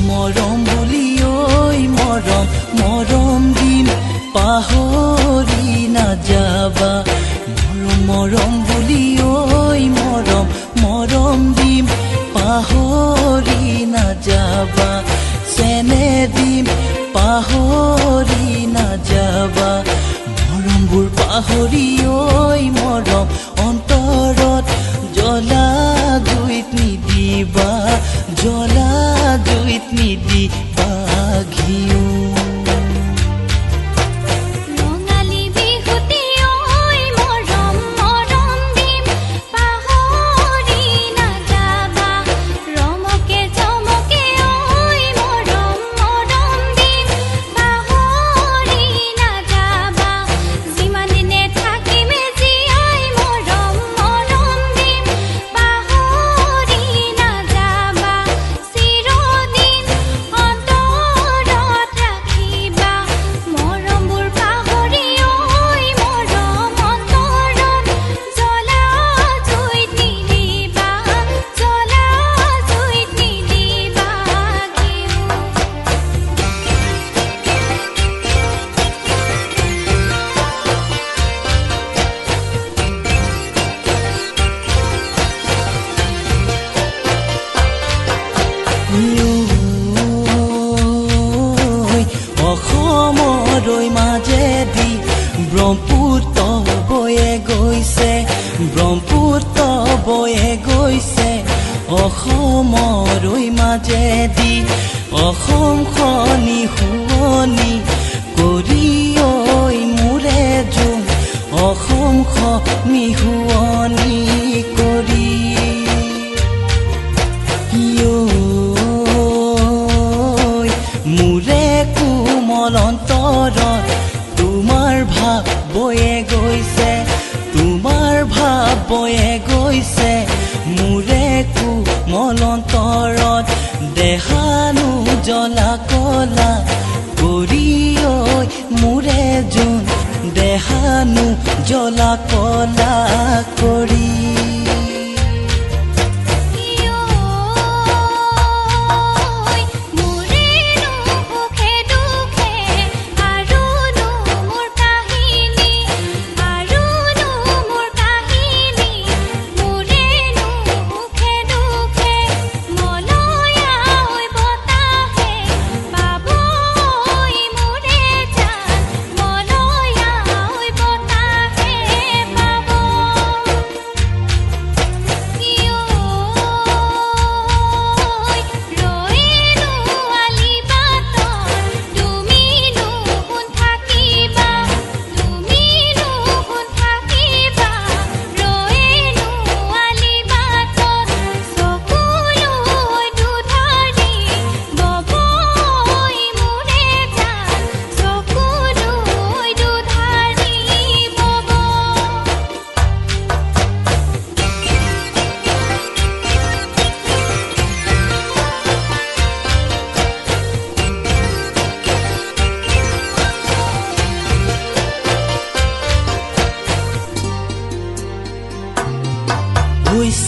মৰম বুলি ঐ মৰম মৰম দিম পাহৰি নাযাবা মৰম বুলি ঐ মৰম মৰম দিম পাহৰি নাযাবা চেনে দিম পাহৰি নাযাবা মৰমবোৰ পাহৰি ঐ মৰম অন্তৰত জ্বলা জুইত নিদিবা জ্বলা জুইত নিদিবা ঘিউ অসমৰৈ মাজেদি ব্ৰহ্মপুত্ৰ বয়ে গৈছে ব্ৰহ্মপুত্ৰ বয়ে গৈছে অসমৰৈ মাজেদি অসমখনি শুৱনি কৰি ঐ মোৰে জোন অসমখনি শুৱনি কৰি মোৰে কোমল অন্তৰত তোমাৰ ভাৱ বয়ে গৈছে তোমাৰ ভাৱ বয়ে গৈছে মোৰে কোমল অন্তৰত দেহানো জ্বলা কলা কৰি ঐ মোৰে জোন দেহানো জ্বলা কলা কৰি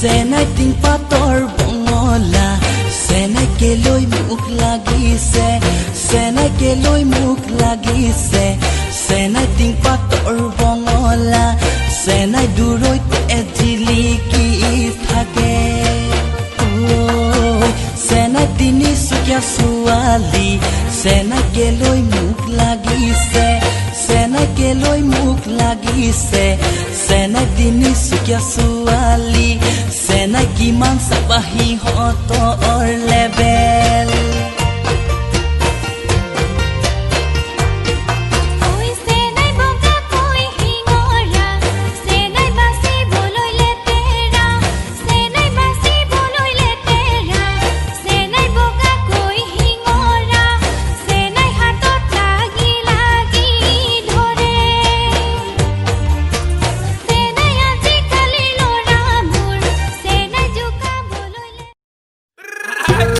চেনাই টিং পাতৰ বঙলা চেনাইকে লৈ মুখ লাগিছে চেনাইকে লৈ মুখ লাগিছে চেনাই টিং পাতৰ বঙলা চেনাই দূৰৈতে জিলিকি থাকে চেনাই তিনিচুকীয়া ছোৱালী চেনাইকে লৈ মুখ লাগিছে চেনাইকে লৈ মুখ লাগিছে চেনাই তিনিচুকীয়া ছোৱালী চেনাই কিমান চাবা সিহঁতৰ লেবে